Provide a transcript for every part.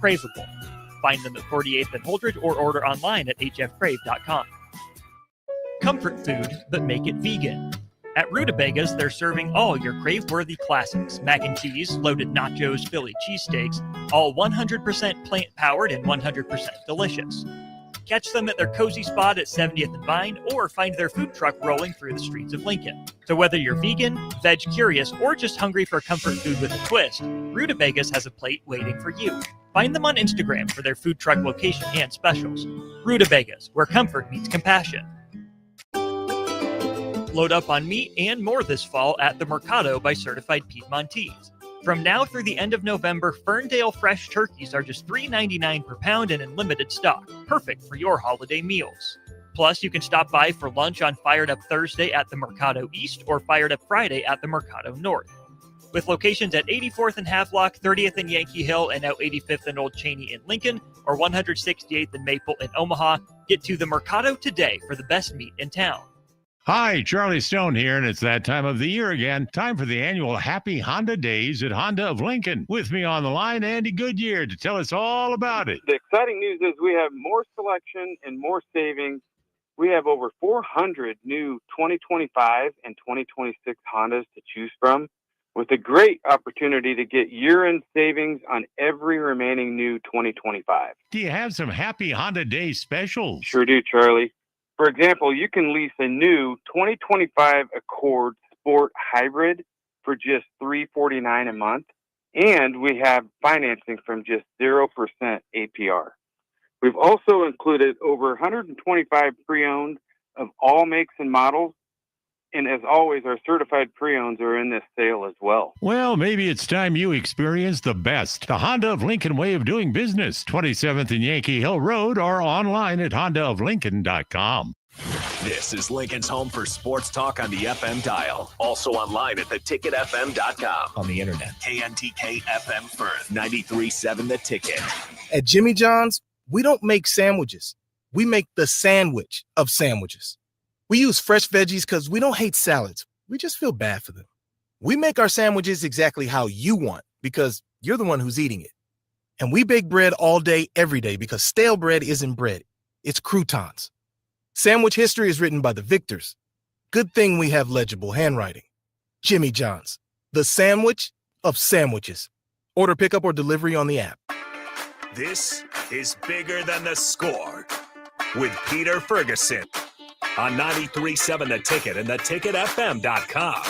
craveable. Find them at 48th and Holdridge or order online at hfcrave.com. Comfort food, but make it vegan. At Rutabagas, they're serving all your crave-worthy classics. Mac and cheese, loaded nachos, Philly cheesesteaks, all 100% plant-powered and 100% delicious. Catch them at their cozy spot at 70th and Vine, or find their food truck rolling through the streets of Lincoln. So whether you're vegan, veg curious, or just hungry for comfort food with a twist, Rutabagas has a plate waiting for you. Find them on Instagram for their food truck location and specials. Rutabagas, where comfort meets compassion. Load up on meat and more this fall at the Mercado by Certified Piedmontese. From now through the end of November, Ferndale fresh turkeys are just $3.99 per pound and in limited stock, perfect for your holiday meals. Plus, you can stop by for lunch on Fired Up Thursday at the Mercado East or Fired Up Friday at the Mercado North. With locations at 84th and Havelock, 30th and Yankee Hill, and now 85th and Old Cheney in Lincoln, or 168th and Maple in Omaha, get to the Mercado today for the best meat in town. Hi, Charlie Stone here, and it's that time of the year again. Time for the annual Happy Honda Days at Honda of Lincoln. With me on the line, Andy Goodyear, to tell us all about it. The exciting news is we have more selection and more savings. We have over 400 new 2025 and 2026 Hondas to choose from, with a great opportunity to get year-end savings on every remaining new 2025. Do you have some Happy Honda Day specials? Sure do, Charlie. For example, you can lease a new 2025 Accord Sport Hybrid for just $349 a month, and we have financing from just 0% APR. We've also included over 125 pre-owned of all makes and models, and as always, our certified pre-owns are in this sale as well. Well, maybe it's time you experience the best. The Honda of Lincoln way of doing business. 27th and Yankee Hill Road, or online at hondaoflincoln.com. This is Lincoln's home for sports talk on the FM dial. Also online at theticketfm.com. On the internet. KNTK FM Firth, 93.7 The Ticket. At Jimmy John's, we don't make sandwiches. We make the sandwich of sandwiches. We use fresh veggies because we don't hate salads. We just feel bad for them. We make our sandwiches exactly how you want because you're the one who's eating it. And we bake bread all day, every day because stale bread isn't bread. It's croutons. Sandwich history is written by the victors. Good thing we have legible handwriting. Jimmy John's, the sandwich of sandwiches. Order pickup or delivery on the app. This is Bigger Than the Score with Peter Ferguson on 93.7 The Ticket and theticketfm.com.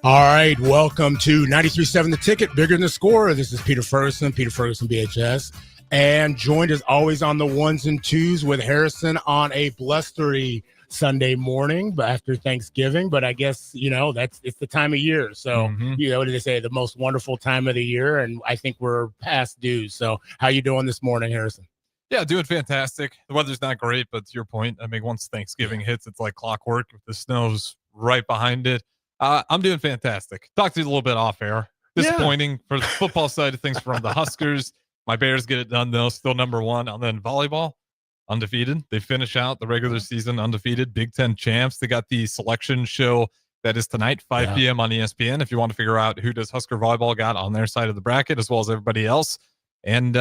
All right, welcome to 93.7 The Ticket, Bigger Than the Score. This is Peter Ferguson BHS, and joined as always on the ones and twos with Harrison on a blustery Sunday morning, but after Thanksgiving. But I guess, it's the time of year. So, what do they say? The most wonderful time of the year. And I think we're past due. So how you doing this morning, Harrison? Yeah, doing fantastic. The weather's not great, but to your point, I mean, once Thanksgiving hits, it's like clockwork. The snow's right behind it. I'm doing fantastic. Talked to you a little bit off air. Disappointing for the football side of things from the Huskers. My Bears get it done, though. Still number one. And then volleyball, undefeated. They finish out the regular season undefeated. Big Ten champs. They got the selection show that is tonight, 5 p.m. on ESPN. If you want to figure out who does Husker volleyball got on their side of the bracket, as well as everybody else. And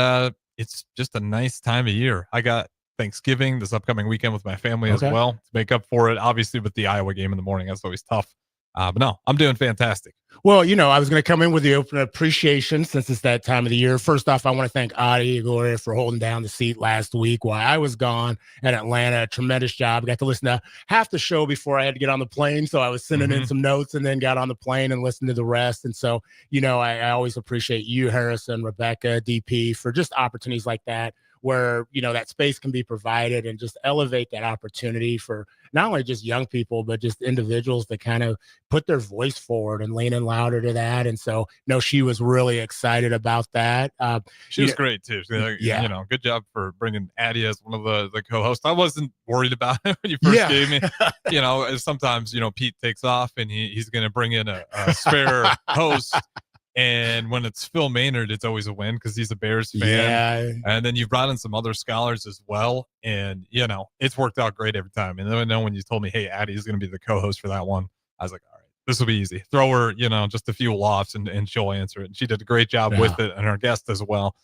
it's just a nice time of year. I got Thanksgiving this upcoming weekend with my family as well to make up for it. Obviously, with the Iowa game in the morning, that's always tough. But no, I'm doing fantastic. Well, I was going to come in with the open appreciation since it's that time of the year. First off, I want to thank Adi Gloria for holding down the seat last week while I was gone at Atlanta. A tremendous job. I got to listen to half the show before I had to get on the plane. So I was sending in some notes and then got on the plane and listened to the rest. And so, I always appreciate you, Harrison, Rebecca, DP, for just opportunities like that, where, that space can be provided and just elevate that opportunity for not only just young people, but just individuals to kind of put their voice forward and lean in louder to that. And so, she was really excited about that. She was great too. Good job for bringing Addie as one of the co-hosts. I wasn't worried about it when you first gave me, sometimes, Pete takes off and he's going to bring in a spare host. And when it's Phil Maynard, it's always a win because he's a Bears fan. Yeah. And then you've brought in some other scholars as well. And, it's worked out great every time. And then when you told me, hey, Addie is going to be the co-host for that one, I was like, all right, this will be easy. Throw her, just a few lofts and she'll answer it. And she did a great job with it, and our guest as well.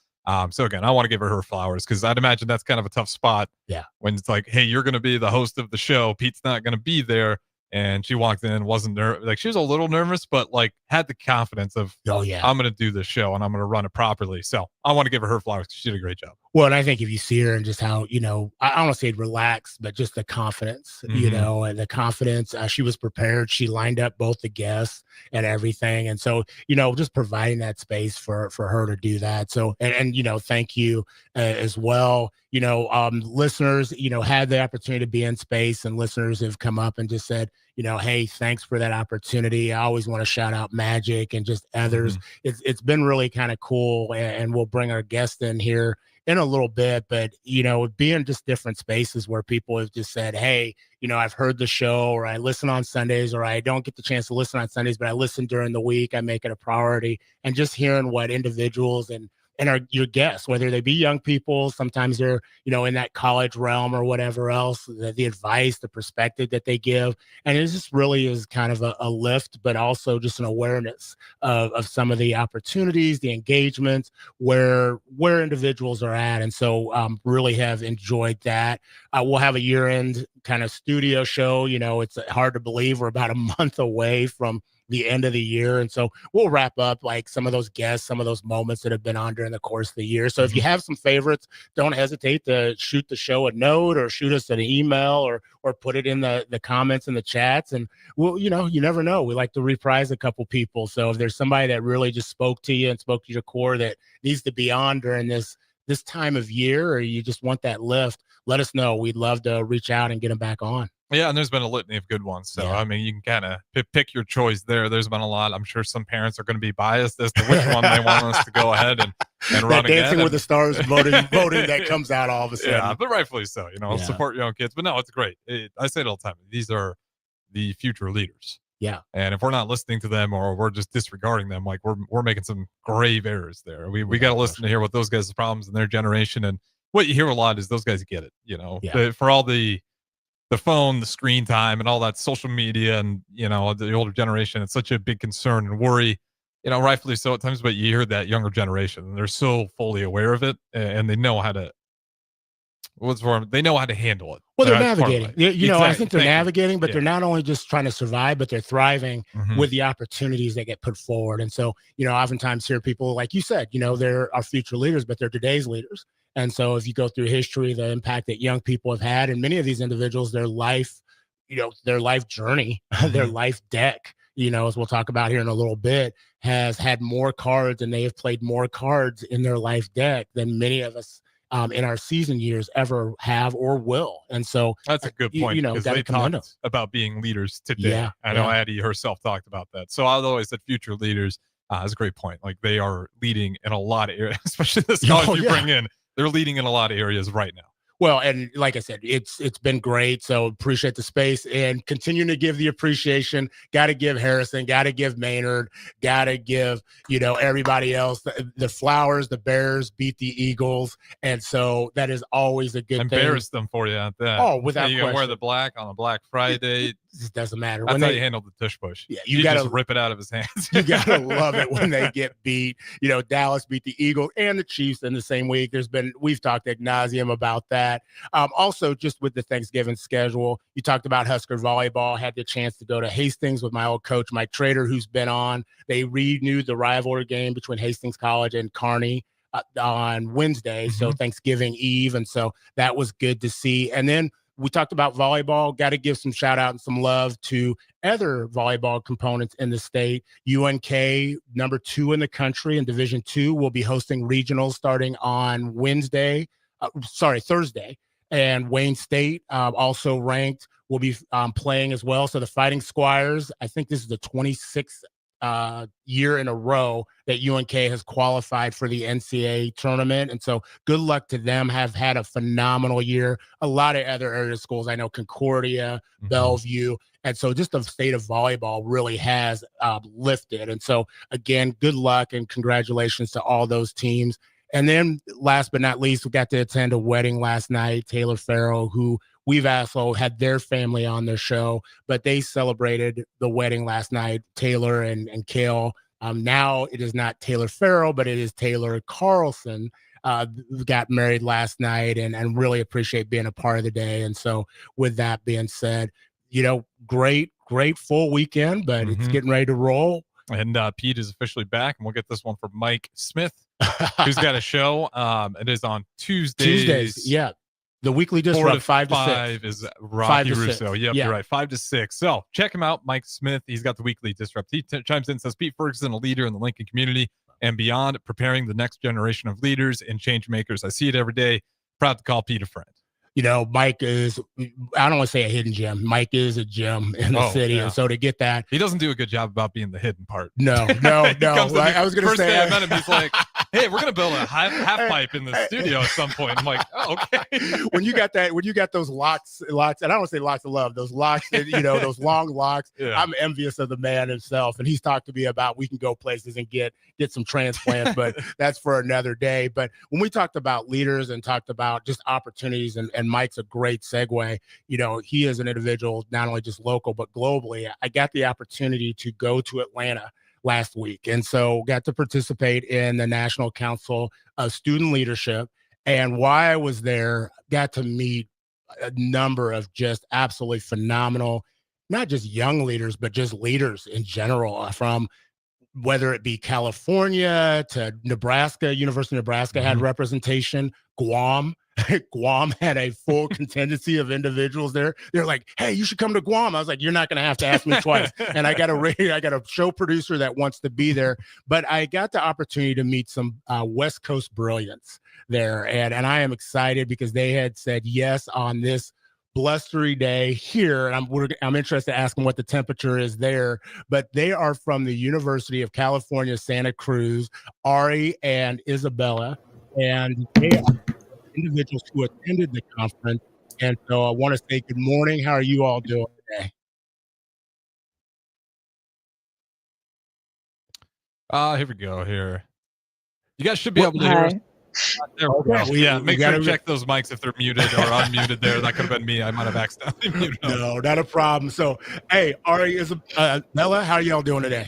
So again, I want to give her flowers, because I'd imagine that's kind of a tough spot. Yeah. When it's like, hey, you're going to be the host of the show. Pete's not going to be there. And she walked in, wasn't nervous. Like, she was a little nervous, but like had the confidence of, oh yeah, I'm going to do this show and I'm going to run it properly. So I want to give her flowers. She did a great job. Well, and I think if you see her and just how, I don't want to say relaxed, but just the confidence, and the confidence, she was prepared. She lined up both the guests and everything. And so, just providing that space for her to do that. So, and thank you as well. Listeners, had the opportunity to be in space, and listeners have come up and just said, hey, thanks for that opportunity. I always want to shout out Magic and just others. It's been really kind of cool, and we'll bring our guest in here in a little bit, but being just different spaces where people have just said, hey, I've heard the show, or I listen on Sundays, or I don't get the chance to listen on Sundays, but I listen during the week. I make it a priority. And just hearing what individuals and your guests, whether they be young people, sometimes they're, in that college realm or whatever else, the advice, the perspective that they give. And it just really is kind of a lift, but also just an awareness of some of the opportunities, the engagements, where individuals are at. And so really have enjoyed that. We'll have a year-end kind of studio show. It's hard to believe we're about a month away from the end of the year. And so we'll wrap up like some of those guests, some of those moments that have been on during the course of the year. So if you have some favorites, don't hesitate to shoot the show a note, or shoot us an email, or put it in the comments and the chats. And we'll, you never know. We like to reprise a couple people. So if there's somebody that really just spoke to you and spoke to your core that needs to be on during this time of year, or you just want that lift, let us know. We'd love to reach out and get them back on. Yeah, and there's been a litany of good ones. So, I mean, you can kind of pick your choice there. There's been a lot. I'm sure some parents are going to be biased as to which one they want us to go ahead and run again. Dancing with the Stars voting that comes out all of a sudden. Yeah, but rightfully so. Support your own kids. But no, it's great. I say it all the time. These are the future leaders. Yeah. And if we're not listening to them, or we're just disregarding them, like we're making some grave errors there. We got to listen to hear what those guys' problems in their generation. And what you hear a lot is those guys get it, for all the phone, the screen time, and all that social media, and the older generation, it's such a big concern and worry, rightfully so at times. But you hear that younger generation, and they're so fully aware of it, and they know how to they know how to handle it. Well, they're navigating. I think they're navigating, but they're not only just trying to survive, but they're thriving with the opportunities that get put forward. And so, oftentimes hear people, like you said, they're our future leaders, but they're today's leaders. And so if you go through history, the impact that young people have had, and many of these individuals, their life, their life journey, their life deck, as we'll talk about here in a little bit, has had more cards, and they have played more cards in their life deck than many of us in our season years ever have or will. And so that's a good point, because they talked about being leaders today. Yeah, I know Addie herself talked about that. So I've always said future leaders is a great point. Like, they are leading in a lot of areas, especially this college you bring in. They're leading in a lot of areas right now. Well, and like I said, it's been great. So appreciate the space, and continuing to give the appreciation. Got to give Harrison, got to give Maynard, got to give, everybody else the flowers. The Bears beat the Eagles. And so that is always a good thing. Embarrassed them for you at that. Oh, without question. You can wear the black on a Black Friday. It doesn't matter. That's how you handle the tush push. Yeah, you gotta just rip it out of his hands. You gotta love it when they get beat. Dallas beat the Eagles and the Chiefs in the same week. We've talked ad nauseum about that. Also, just with the Thanksgiving schedule, you talked about Husker volleyball. Had the chance to go to Hastings with my old coach, Mike Trader, who's been on. They renewed the rivalry game between Hastings College and Kearney on Wednesday, so Thanksgiving Eve, and so that was good to see. And then we talked about volleyball. Got to give some shout out and some love to other volleyball components in the state. UNK, number 2 in the country in Division II, will be hosting regionals starting on Thursday. And Wayne State, also ranked, will be playing as well. So the Fighting Squires, I think this is the 26th year in a row that UNK has qualified for the NCAA tournament. And so good luck to them. Have had a phenomenal year. A lot of other area schools, I know Concordia, Bellevue. And so just the state of volleyball really has lifted. And so again, good luck and congratulations to all those teams. And then last but not least, we got to attend a wedding last night. Taylor Farrell, who we've also had their family on their show, but they celebrated the wedding last night, Taylor and Kale. Now it is not Taylor Farrell, but it is Taylor Carlson. Got married last night and really appreciate being a part of the day. And so with that being said, great full weekend, but it's getting ready to roll. And Pete is officially back, and we'll get this one from Mike Smith, who's got a show. It is on Tuesdays. Yeah. The weekly disrupt 5 to 6 is Rocky 5 to Russo. 6. Yep, you're right. 5 to 6. So check him out, Mike Smith. He's got the weekly disrupt. He chimes in and says, Pete Ferguson, a leader in the Lincoln community and beyond, preparing the next generation of leaders and change makers. I see it every day. Proud to call Pete a friend. Mike is, I don't want to say a hidden gem. Mike is a gem in the city. Yeah. And so to get that. He doesn't do a good job about being the hidden part. No. I was going to say. First day I met him, he's like, hey, we're going to build a half pipe in the studio at some point. I'm like, oh, okay. when you got those locks, and I don't want to say locks of love, those locks, those long locks, yeah. I'm envious of the man himself. And he's talked to me about we can go places and get some transplants, but that's for another day. But when we talked about leaders and talked about just opportunities, and Mike's a great segue, he is an individual, not only just local, but globally. I got the opportunity to go to Atlanta last week. And so got to participate in the National Council of Student Leadership. And while I was there, got to meet a number of just absolutely phenomenal, not just young leaders, but just leaders in general, from whether it be California to Nebraska. University of Nebraska had representation. Guam had a full contingency of individuals there. They're like, hey, you should come to Guam. I was like, you're not going to have to ask me twice. And I got a show producer that wants to be there. But I got the opportunity to meet some West Coast brilliance there. And I am excited because they had said yes on this blustery day here. And I'm interested to ask them what the temperature is there. But they are from the University of California, Santa Cruz, Ari and Isabella. And they are individuals who attended the conference. And so I want to say good morning. How are you all doing today? Here we go here. You guys should be able to hear us. There we go. Yeah, make sure to check those mics if they're muted or unmuted there. That could have been me. I might have accidentally muted them. No, not a problem. So, hey, Ari, Isabella, how are y'all doing today?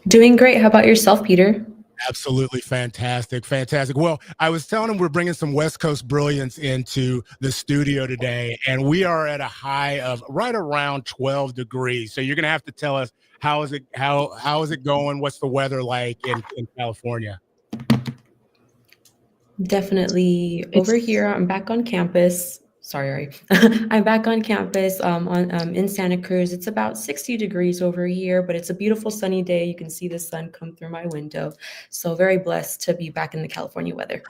Doing great. How about yourself, Peter? Absolutely fantastic. Well, I was telling him we're bringing some West Coast brilliance into the studio today, and we are at a high of right around 12 degrees. So you're going to have to tell us how is it going? What's the weather like in California? Definitely over here. I'm back on campus. Sorry, I'm back on campus in Santa Cruz. It's about 60 degrees over here, but it's a beautiful sunny day. You can see the sun come through my window. So very blessed to be back in the California weather.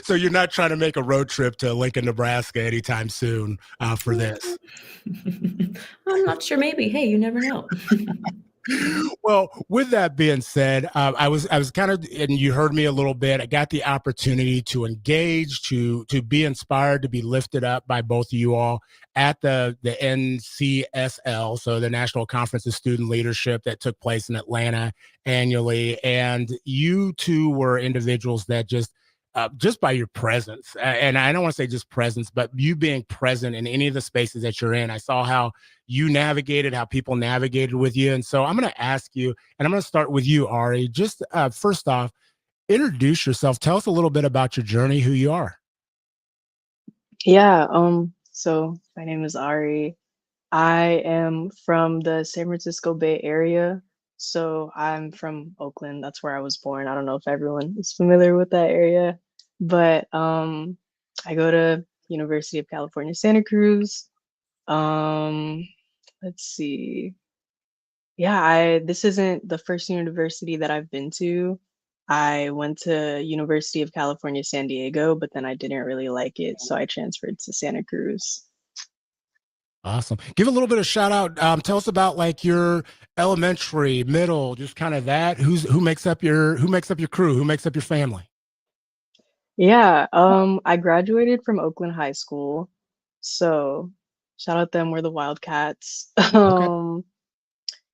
So you're not trying to make a road trip to Lincoln, Nebraska anytime soon for this? I'm not sure. Maybe. Hey, you never know. Well, with that being said, I was kind of, and you heard me a little bit, I got the opportunity to engage, to be inspired, to be lifted up by both of you all at the NCSL, so the National Conference of Student Leadership that took place in Atlanta annually. And you two were individuals that just by your presence, and I don't want to say just presence, but you being present in any of the spaces that you're in. I saw how you navigated, how people navigated with you. And so I'm going to ask you, and I'm going to start with you, Ari. Just first off, introduce yourself. Tell us a little bit about your journey, who you are. Yeah. So my name is Ari. I am from the San Francisco Bay Area. So I'm from Oakland. That's where I was born. I don't know if everyone is familiar with that area, but I go to University of California, Santa Cruz. Let's see. Yeah, this isn't the first university that I've been to. I went to University of California, San Diego, but then I didn't really like it, so I transferred to Santa Cruz. Awesome. Give a little bit of shout out. Tell us about like your elementary, middle, just kind of that. Who makes up your crew? Who makes up your family? Yeah, I graduated from Oakland High School, so shout out them. We're the Wildcats. Okay.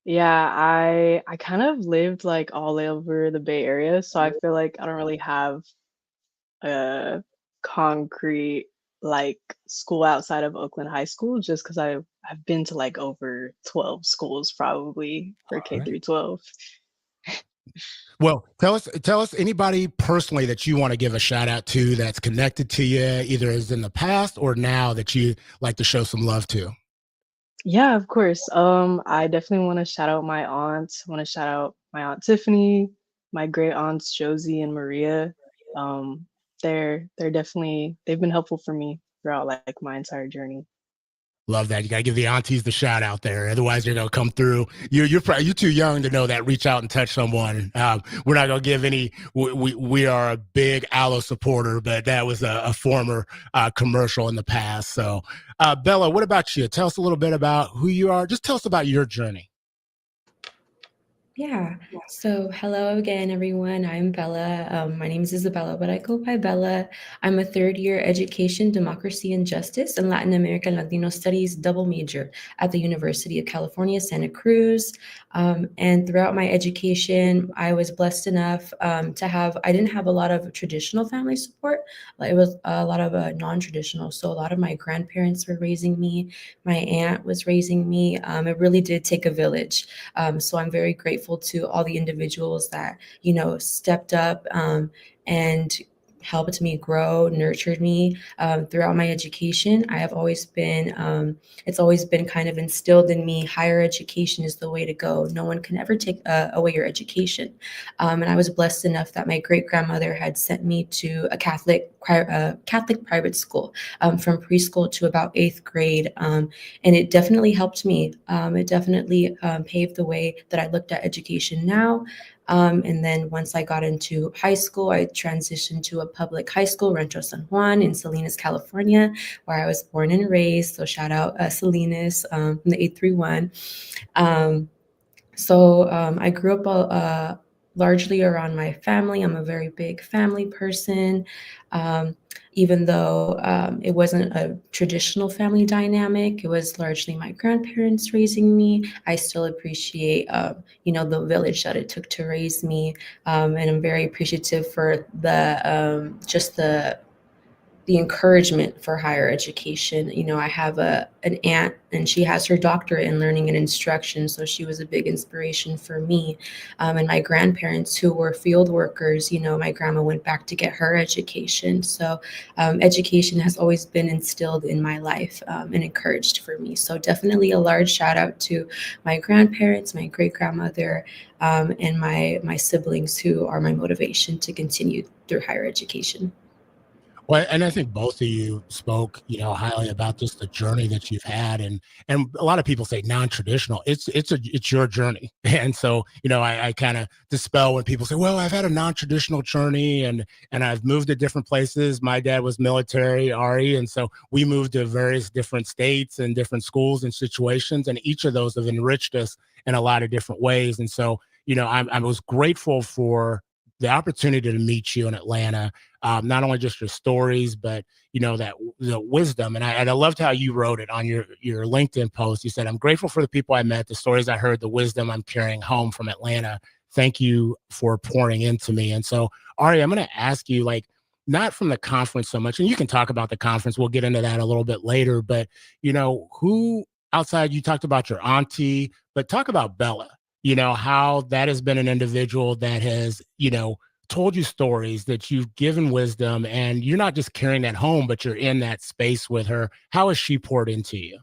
Yeah, I kind of lived like all over the Bay Area, so I feel like I don't really have a concrete like school outside of Oakland High School, just because I've been to like over 12 schools probably for All K right. through 12. Well, tell us anybody personally that you want to give a shout out to that's connected to you, either as in the past or now that you like to show some love to. Yeah, of course. I definitely want to shout out my aunts. I want to shout out my aunt Tiffany, my great aunts Josie and Maria. Um, they're definitely they've been helpful for me throughout like my entire journey. Love that. You gotta give the aunties the shout out there. Otherwise, they're gonna come through. You're too young to know that. Reach out and touch someone. We're not gonna give any. We are a big Aloe supporter, but that was a former commercial in the past. So, Bella, what about you? Tell us a little bit about who you are. Just tell us about your journey. Yeah. So, hello again, everyone. I'm Bella. My name is Isabella, but I go by Bella. I'm a third-year Education, Democracy, and Justice and Latin American Latino Studies double major at the University of California, Santa Cruz. And throughout my education, I was blessed enough I didn't have a lot of traditional family support. It was a lot of non-traditional. So, a lot of my grandparents were raising me. My aunt was raising me. It really did take a village. So I'm very grateful to all the individuals that, stepped up and helped me grow, nurtured me throughout my education. It's always been kind of instilled in me, higher education is the way to go. No one can ever take away your education. And I was blessed enough that my great grandmother had sent me to a Catholic private school from preschool to about 8th grade. And it definitely helped me. It definitely paved the way that I looked at education now. And then once I got into high school, I transitioned to a public high school, Rancho San Juan in Salinas, California, where I was born and raised. So shout out Salinas from the 831. I grew up largely around my family. I'm a very big family person. Even though it wasn't a traditional family dynamic, it was largely my grandparents raising me. I still appreciate, the village that it took to raise me, and I'm very appreciative for the encouragement for higher education. I have an aunt, and she has her doctorate in learning and instruction, so she was a big inspiration for me. And my grandparents, who were field workers, my grandma went back to get her education. So education has always been instilled in my life and encouraged for me. So definitely a large shout out to my grandparents, my great grandmother, and my siblings, who are my motivation to continue through higher education. Well, and I think both of you spoke, highly about just the journey that you've had, and a lot of people say non-traditional. It's your journey, and so I kind of dispel when people say, "Well, I've had a non-traditional journey, and I've moved to different places." My dad was military, Ari, and so we moved to various different states and different schools and situations, and each of those have enriched us in a lot of different ways. And so, I was grateful for the opportunity to meet you in Atlanta, not only just your stories, but that the wisdom. And I loved how you wrote it on your LinkedIn post. You said, "I'm grateful for the people I met, the stories I heard, the wisdom I'm carrying home from Atlanta. Thank you for pouring into me." And so, Ari, I'm going to ask you, like, not from the conference so much, and you can talk about the conference. We'll get into that a little bit later. But who outside, you talked about your auntie, but talk about Bella. How that has been an individual that has, told you stories, that you've given wisdom, and you're not just carrying that home, but you're in that space with her. How has she poured into you?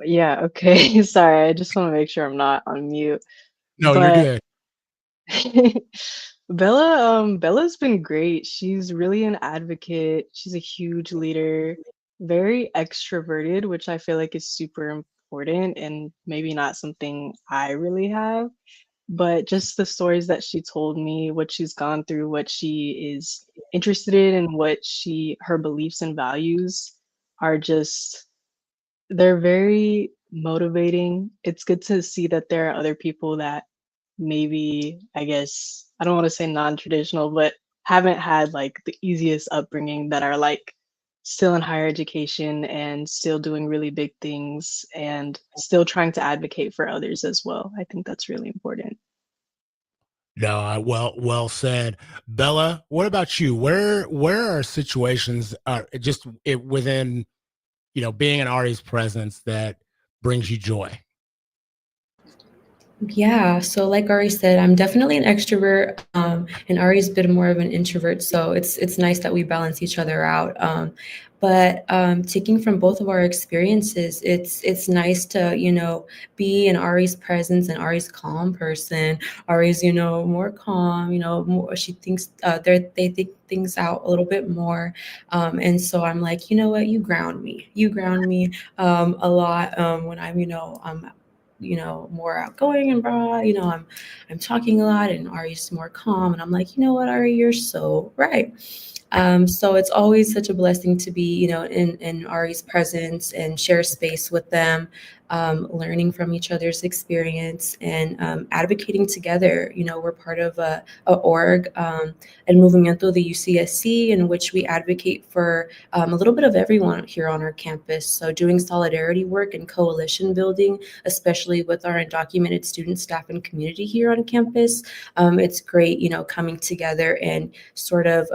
Yeah, okay. Sorry, I just want to make sure I'm not on mute. No, you're But good. Bella's been great. She's really an advocate. She's a huge leader, very extroverted, which I feel like is super important and maybe not something I really have. But just the stories that she told me, what she's gone through, what she is interested in, and what her beliefs and values are just they're very motivating. It's good to see that there are other people that maybe, I guess, I don't want to say non-traditional, but haven't had like the easiest upbringing that are like still in higher education and still doing really big things and still trying to advocate for others as well. I think that's really important. No, well said. Bella, what about you? Where are situations within, being in Ari's presence that brings you joy? Yeah, so like Ari said, I'm definitely an extrovert, and Ari's a bit more of an introvert. So it's nice that we balance each other out. But taking from both of our experiences, it's nice to be in Ari's presence and Ari's calm person. Ari's more calm. More, she thinks they think things out a little bit more, and so I'm like, you know what, you ground me a lot when I'm more outgoing and broad. I'm talking a lot, and Ari's more calm. And I'm like, you know what, Ari, you're so right. So it's always such a blessing to be, in Ari's presence and share space with them, learning from each other's experience and advocating together. We're part of a org and Movimiento the UCSC, in which we advocate for a little bit of everyone here on our campus. So doing solidarity work and coalition building, especially with our undocumented student, staff, and community here on campus. It's great, coming together and sort of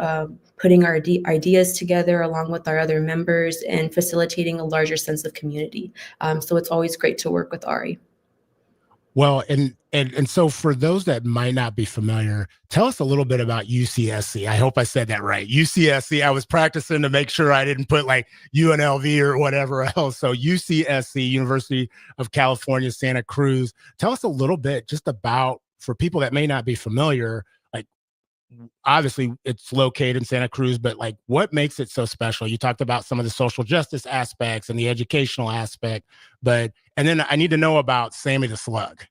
putting our ideas together along with our other members and facilitating a larger sense of community. So it's always great to work with Ari. Well, and so for those that might not be familiar, tell us a little bit about UCSC. I hope I said that right. UCSC. I was practicing to make sure I didn't put like UNLV or whatever else. So UCSC, University of California, Santa Cruz. Tell us a little bit just about, for people that may not be familiar, like obviously it's located in Santa Cruz, but like what makes it so special? You talked about some of the social justice aspects and the educational aspect, and then I need to know about Sammy the Slug.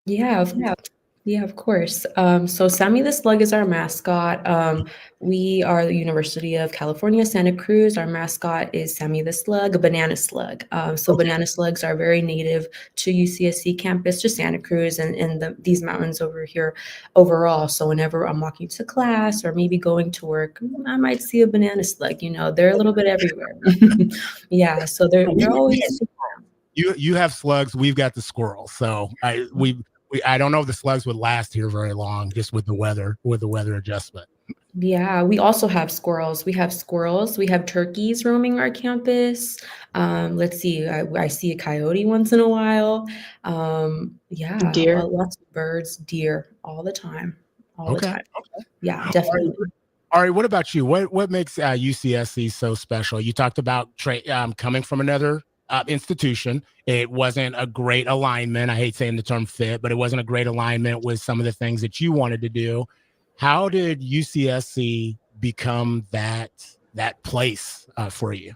Yeah, of course. So Sammy the Slug is our mascot. We are the University of California, Santa Cruz. Our mascot is Sammy the Slug, a banana slug. So Okay. banana slugs are very native to UCSC campus, to Santa Cruz and these mountains over here overall. So whenever I'm walking to class or maybe going to work, I might see a banana slug. They're a little bit everywhere. Yeah, so they're always. You have slugs, we've got the squirrels. So I don't know if the slugs would last here very long, just with the weather adjustment. Yeah, we also have squirrels. We have squirrels. We have turkeys roaming our campus. Let's see, I see a coyote once in a while. Yeah, Deer. lots of birds, deer, all the time, all the Okay. time. Yeah, All definitely. right, what about you? What makes UCSC so special? You talked about coming from another institution. It wasn't a great alignment. I hate saying the term fit, but it wasn't a great alignment with some of the things that you wanted to do. How did UCSC become that place for you?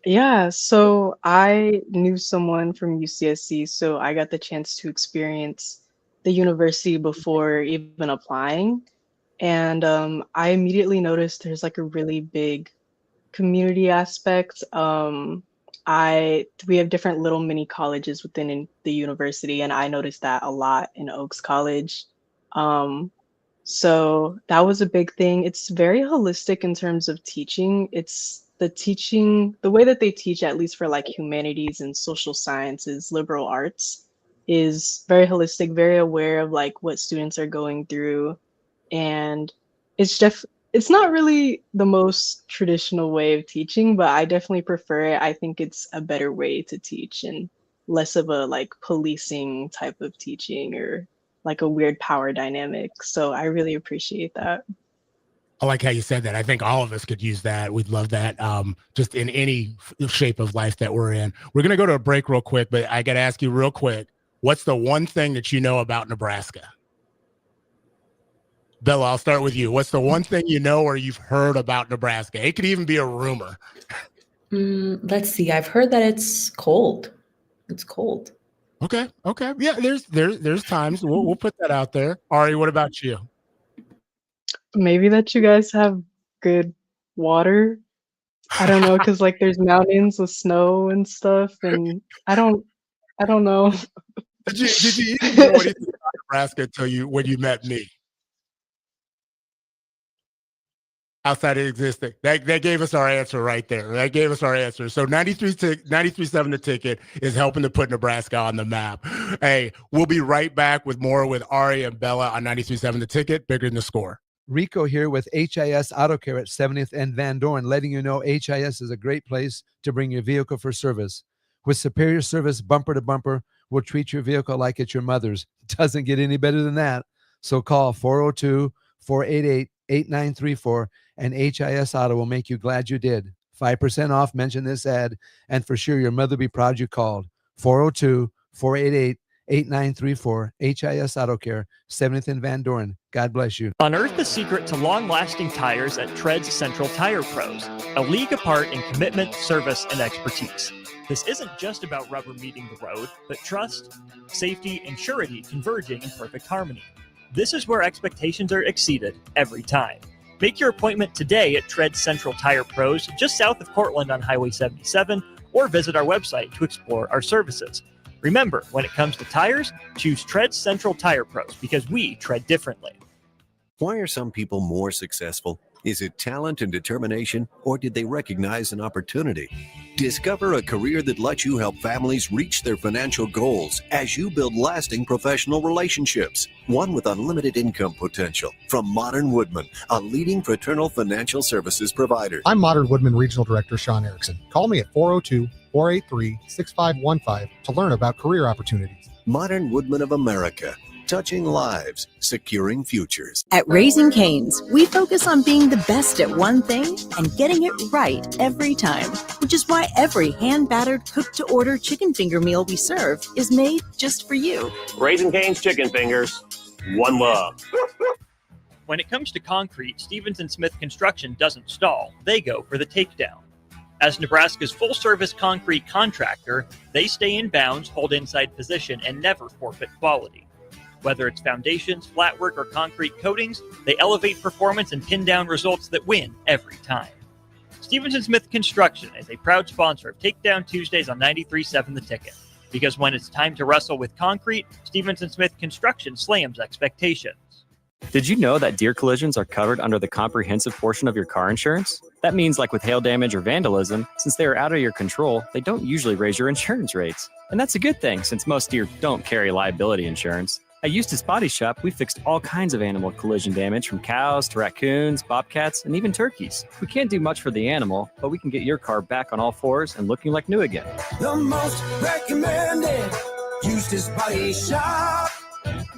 Yeah, so I knew someone from UCSC, so I got the chance to experience the university before even applying. And I immediately noticed there's like a really big community aspect. We have different little mini colleges within the university, and I noticed that a lot in Oaks College. Um, so that was a big thing. It's very holistic in terms of teaching. The way that they teach, at least for like humanities and social sciences, liberal arts, is very holistic, very aware of like what students are going through. And it's not really the most traditional way of teaching, but I definitely prefer it. I think it's a better way to teach and less of a like policing type of teaching or like a weird power dynamic. So I really appreciate that. I like how you said that. I think all of us could use that. We'd love that, just in any shape of life that we're in. We're going to go to a break real quick, but I got to ask you real quick, what's the one thing that you know about Nebraska? Bella, I'll start with you. What's the one thing you know or you've heard about Nebraska? It could even be a rumor. Let's see. I've heard that it's cold. It's cold. Okay. Yeah, there's times we'll put that out there. Ari, what about you? Maybe that you guys have good water. I don't know, because like there's mountains with snow and stuff, and I don't know. Did you even know anything about Nebraska until when you met me? outside of existing. That gave us our answer right there. That gave us our answer. So 93.7 The Ticket is helping to put Nebraska on the map. Hey, we'll be right back with more with Ari and Bella on 93.7 The Ticket, bigger than the score. Rico here with HIS Auto Care at 70th and Van Dorn, letting you know HIS is a great place to bring your vehicle for service. With superior service bumper to bumper, we'll treat your vehicle like it's your mother's. It doesn't get any better than that. So call 402-488-8934 and HIS Auto will make you glad you did. 5% off, mention this ad, and for sure your mother will be proud you called. 402-488-8934, HIS Auto Care, 70th and Van Dorn. God bless you. Unearth the secret to long-lasting tires at Tread's Central Tire Pros, a league apart in commitment, service, and expertise. This isn't just about rubber meeting the road, but trust, safety, and surety converging in perfect harmony. This is where expectations are exceeded every time. Make your appointment today at Tread Central Tire Pros, just south of Cortland on Highway 77, or visit our website to explore our services. Remember, when it comes to tires, choose Tread Central Tire Pros because we tread differently. Why are some people more successful? Is it talent and determination, or did they recognize an opportunity? Discover a career that lets you help families reach their financial goals as you build lasting professional relationships, one with unlimited income potential. From Modern Woodman, a leading fraternal financial services provider. I'm Modern Woodman Regional Director Sean Erickson. Call me at 402-483-6515 to learn about career opportunities. Modern Woodman of America. Touching lives, securing futures. At Raising Cane's, we focus on being the best at one thing and getting it right every time, which is why every hand-battered, cooked-to-order chicken finger meal we serve is made just for you. Raising Cane's Chicken Fingers, one love. When it comes to concrete, Stevens & Smith Construction doesn't stall. They go for the takedown. As Nebraska's full-service concrete contractor, they stay in bounds, hold inside position, and never forfeit quality. Whether it's foundations, flatwork, or concrete coatings, they elevate performance and pin down results that win every time. Stevens & Smith Construction is a proud sponsor of Takedown Tuesdays on 93.7 The Ticket. Because when it's time to wrestle with concrete, Stevens & Smith Construction slams expectations. Did you know that deer collisions are covered under the comprehensive portion of your car insurance? That means, like with hail damage or vandalism, since they are out of your control, they don't usually raise your insurance rates. And that's a good thing, since most deer don't carry liability insurance. At Eustace Body Shop, we fixed all kinds of animal collision damage, from cows to raccoons, bobcats, and even turkeys. We can't do much for the animal, but we can get your car back on all fours and looking like new again. The most recommended Eustace Body Shop.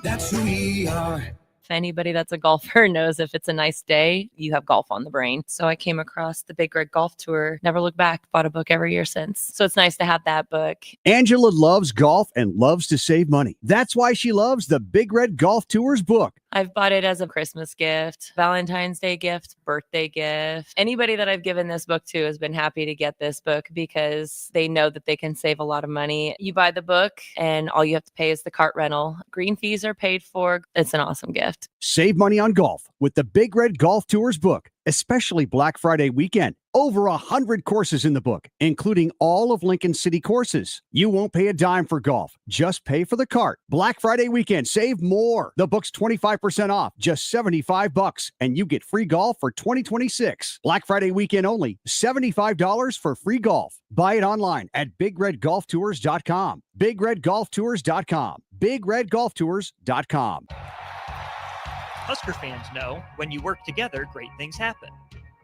That's who we are. Anybody that's a golfer knows if it's a nice day, you have golf on the brain. So I came across the Big Red Golf Tour, never looked back, bought a book every year since. So it's nice to have that book. Angela loves golf and loves to save money. That's why she loves the Big Red Golf Tours book. I've bought it as a Christmas gift, Valentine's Day gift, birthday gift. Anybody that I've given this book to has been happy to get this book because they know that they can save a lot of money. You buy the book and all you have to pay is the cart rental. Green fees are paid for. It's an awesome gift. Save money on golf with the Big Red Golf Tours book, especially Black Friday weekend. Over 100 courses in the book, including all of Lincoln City courses. You won't pay a dime for golf. Just pay for the cart. Black Friday weekend, save more. The book's 25% off, just $75, and you get free golf for 2026. Black Friday weekend only, $75 for free golf. Buy it online at BigRedGolfTours.com. BigRedGolfTours.com. BigRedGolfTours.com. Husker fans know when you work together, great things happen.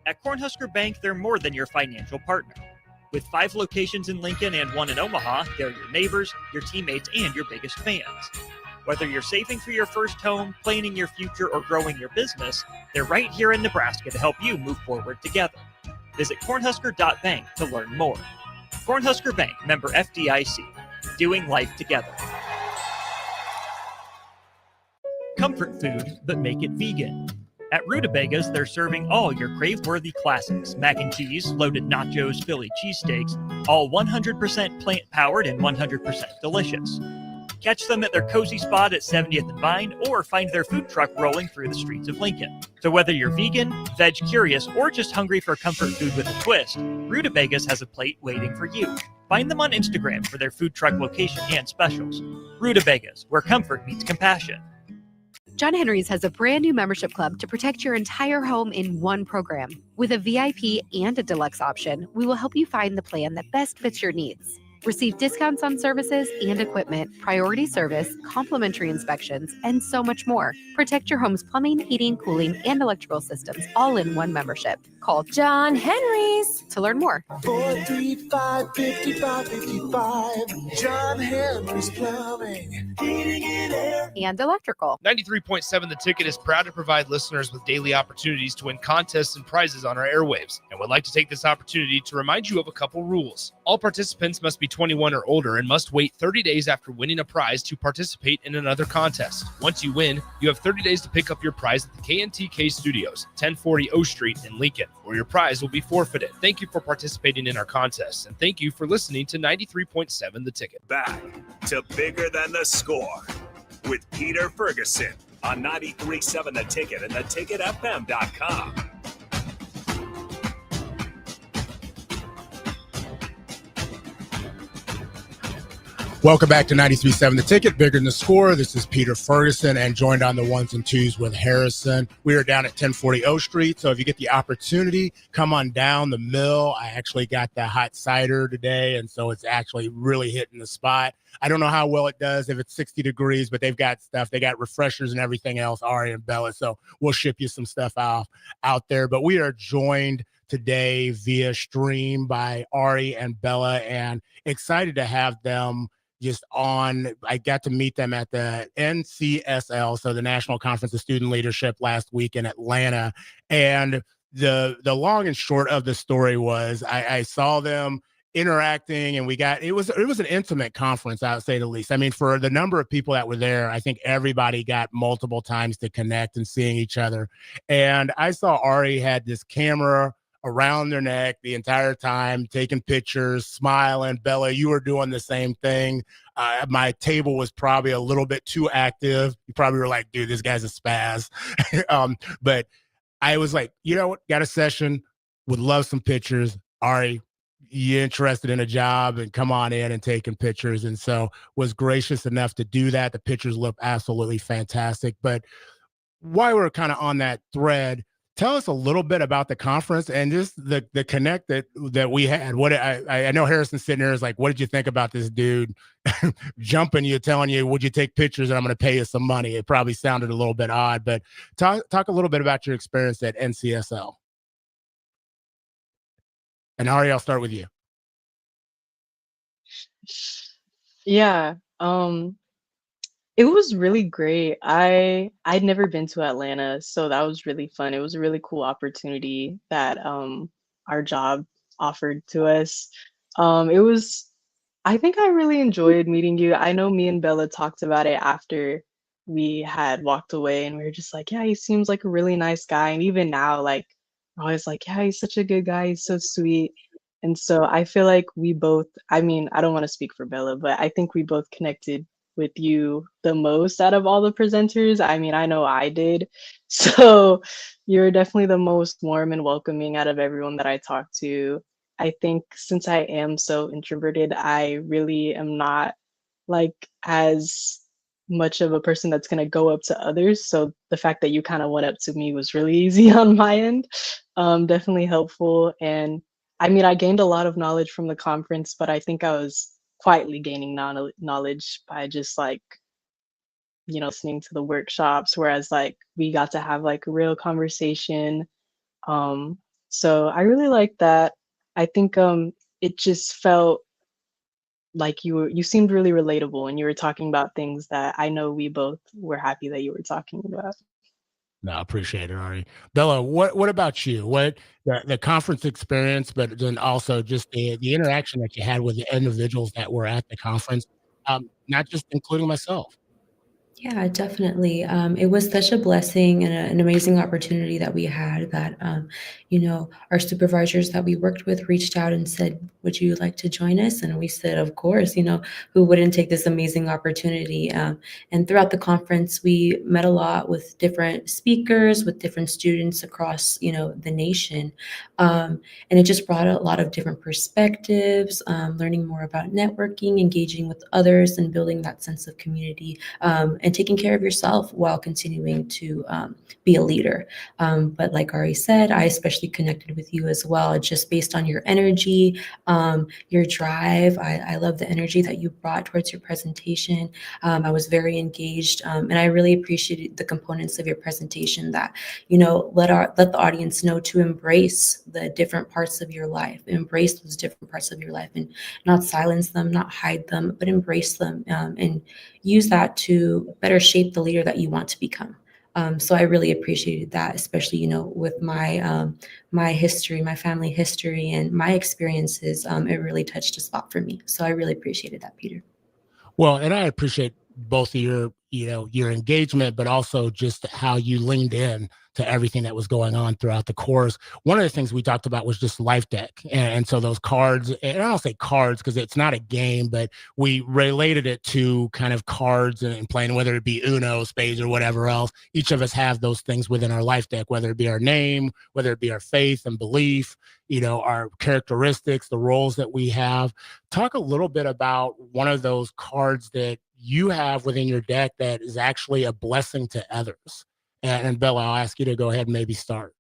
At Cornhusker Bank, they're more than your financial partner. With 5 locations in Lincoln and 1 in Omaha, they're your neighbors, your teammates, and your biggest fans. Whether you're saving for your first home, planning your future, or growing your business, they're right here in Nebraska to help you move forward together. Visit cornhusker.bank to learn more. Cornhusker Bank, member FDIC, doing life together. Comfort food, but make it vegan. At Rutabagas, they're serving all your crave-worthy classics. Mac and cheese, loaded nachos, Philly cheesesteaks, all 100% plant-powered and 100% delicious. Catch them at their cozy spot at 70th and Vine, or find their food truck rolling through the streets of Lincoln. So whether you're vegan, veg curious, or just hungry for comfort food with a twist, Rutabagas has a plate waiting for you. Find them on Instagram for their food truck location and specials. Rutabagas, where comfort meets compassion. John Henry's has a brand new membership club to protect your entire home in one program. With a VIP and a deluxe option, we will help you find the plan that best fits your needs. Receive discounts on services and equipment, priority service, complimentary inspections, and so much more. Protect your home's plumbing, heating, cooling, and electrical systems all in one membership. Call John Henry's to learn more. 435-5555. John Henry's Plumbing. Heating and air. And electrical. 93.7 The Ticket is proud to provide listeners with daily opportunities to win contests and prizes on our airwaves, and would like to take this opportunity to remind you of a couple rules. All participants must be 21 or older and must wait 30 days after winning a prize to participate in another contest. Once you win, you have 30 days to pick up your prize at the KNTK Studios, 1040 O Street in Lincoln, or your prize will be forfeited. Thank you for participating in our contests, and thank you for listening to 93.7 The Ticket. Back to Bigger Than the Score with Peter Ferguson on 93.7 The Ticket and theticketfm.com. Welcome back to 93.7 The Ticket, Bigger Than the Score. This is Peter Ferguson, and joined on the ones and twos with Harrison. We are down at 1040 O Street, so if you get the opportunity, come on down the mill. I actually got the hot cider today, and so it's actually really hitting the spot. I don't know how well it does if it's 60 degrees, but they've got stuff. They got refreshers and everything else, Ari and Bella, so we'll ship you some stuff out there. But we are joined today via stream by Ari and Bella, and excited to have them just on. I got to meet them at the NCSL, so the National Conference of Student Leadership, last week in Atlanta. And the long and short of the story was I saw them interacting, and it was an intimate conference, I would say the least. I mean, for the number of people that were there, I think everybody got multiple times to connect and seeing each other. And I saw Ari had this camera around their neck the entire time, taking pictures, smiling. Bella, you were doing the same thing. My table was probably a little bit too active. You probably were like, dude, this guy's a spaz. But I was like, you know what? Got a session, would love some pictures. Ari, you interested in a job, and come on in and taking pictures. And so was gracious enough to do that. The pictures look absolutely fantastic. But while we're kind of on that thread, tell us a little bit about the conference and just the connect that we had. What I know Harrison's sitting there is like, what did you think about this dude jumping you, telling you, would you take pictures and I'm going to pay you some money? It probably sounded a little bit odd, but talk a little bit about your experience at NCSL. And Ari, I'll start with you. Yeah. It was really great. I'd never been to Atlanta, so that was really fun. It was a really cool opportunity that our job offered to us. I think I really enjoyed meeting you. I know me and Bella talked about it after we had walked away, and we were just like, yeah, he seems like a really nice guy. And even now, like, we're always like, yeah, he's such a good guy. He's so sweet. And so I feel like we both, I mean, I don't want to speak for Bella, but I think we both connected with you the most out of all the presenters. I mean, I know I did. So you're definitely the most warm and welcoming out of everyone that I talked to. I think since I am so introverted, I really am not like as much of a person that's going to go up to others. So the fact that you kind of went up to me was really easy on my end. Definitely helpful. And I mean, I gained a lot of knowledge from the conference, but I think I was quietly gaining knowledge by just like, you know, listening to the workshops, whereas like we got to have like a real conversation. So I really liked that. I think it just felt like you seemed really relatable, and you were talking about things that I know we both were happy that you were talking about. No, I appreciate it, Ari. Bella, what about you? What the conference experience, but then also just the interaction that you had with the individuals that were at the conference, not just including myself. Yeah, definitely. It was such a blessing and an amazing opportunity that we had that, our supervisors that we worked with reached out and said, would you like to join us? And we said, of course, who wouldn't take this amazing opportunity? And throughout the conference, we met a lot with different speakers, with different students across, the nation. And it just brought a lot of different perspectives, learning more about networking, engaging with others, and building that sense of community, and taking care of yourself while continuing to be a leader. But like Ari said, I especially connected with you as well, just based on your energy, your drive. I love the energy that you brought towards your presentation. I was very engaged, and I really appreciated the components of your presentation that, let the audience know to embrace the different parts of your life, embrace those different parts of your life, and not silence them, not hide them, but embrace them, and use that to better shape the leader that you want to become. So I really appreciated that, especially, with my history, my family history, and my experiences. It really touched a spot for me. So I really appreciated that, Peter. Well, and I appreciate both of your engagement, but also just how you leaned in to everything that was going on throughout the course. One of the things we talked about was just life deck. And so those cards, and I don't say cards because it's not a game, but we related it to kind of cards and playing, whether it be Uno, spades, or whatever else. Each of us have those things within our life deck, whether it be our name, whether it be our faith and belief, our characteristics, the roles that we have. Talk a little bit about one of those cards that you have within your deck that is actually a blessing to others. And Bella, I'll ask you to go ahead and maybe start.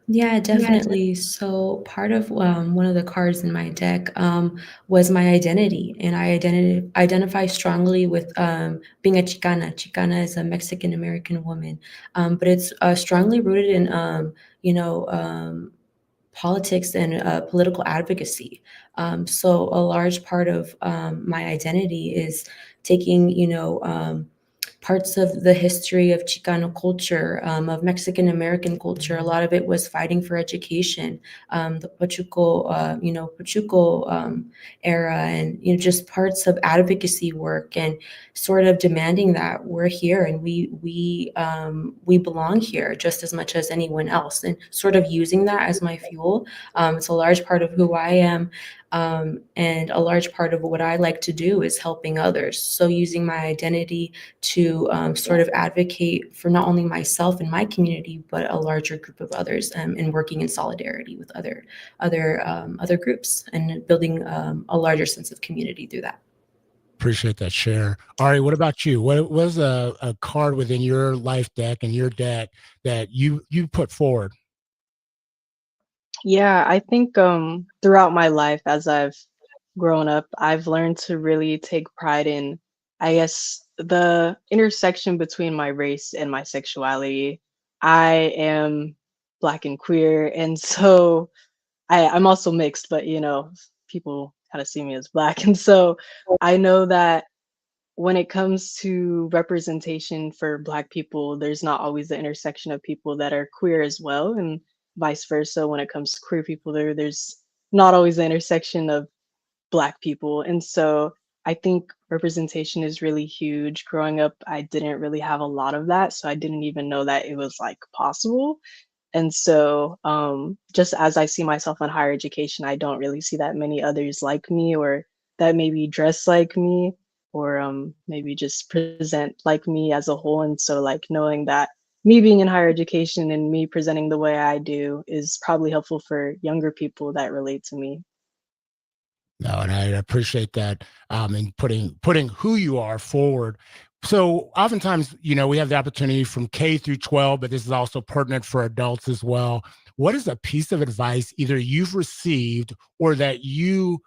Yeah, definitely. So part of one of the cards in my deck was my identity, and I identify strongly with being a Chicana. Chicana is a Mexican American woman, but it's strongly rooted in politics and political advocacy. So a large part of my identity is taking, parts of the history of Chicano culture, of Mexican American culture. A lot of it was fighting for education, the Pachuco era, and just parts of advocacy work, and sort of demanding that we're here and we belong here just as much as anyone else, and sort of using that as my fuel. It's a large part of who I am. And a large part of what I like to do is helping others. So using my identity to sort of advocate for not only myself and my community, but a larger group of others, and working in solidarity with other groups, and building a larger sense of community through that. Appreciate that share. Ari, what about you? What was a card within your life deck and your deck that you put forward? Yeah, I think throughout my life as I've grown up, I've learned to really take pride in, I guess, the intersection between my race and my sexuality. I am Black and queer, and so I'm also mixed, but people kind of see me as Black. And so I know that when it comes to representation for Black people, there's not always the intersection of people that are queer as well, and vice versa. When it comes to queer people, there's not always the intersection of Black people. And so I think representation is really huge. Growing up, I didn't really have a lot of that, so I didn't even know that it was like possible. And so just as I see myself in higher education, I don't really see that many others like me, or that maybe dress like me, or maybe just present like me as a whole. And so like knowing that me being in higher education and me presenting the way I do is probably helpful for younger people that relate to me. No, and I appreciate that, and putting who you are forward. So oftentimes, we have the opportunity from K through 12, but this is also pertinent for adults as well. What is a piece of advice either you've received or that you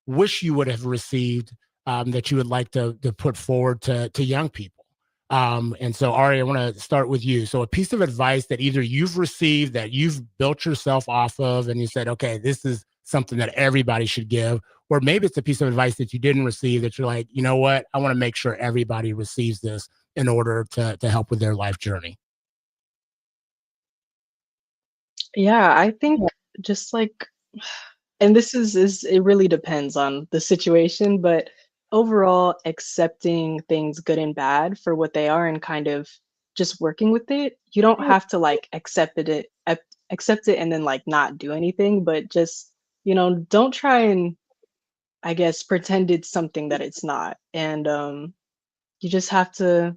wish you would have received, that you would like to put forward to young people? And so, Ari, I want to start with you. So a piece of advice that either you've received, that you've built yourself off of, and you said, okay, this is something that everybody should give, or maybe it's a piece of advice that you didn't receive that you're like, you know what, I want to make sure everybody receives this in order to help with their life journey. Yeah, I think just like, and this is it really depends on the situation, but overall accepting things good and bad for what they are and kind of just working with it. You don't have to like accept it and then like not do anything, but just, don't try and, I guess, pretend it's something that it's not. And you just have to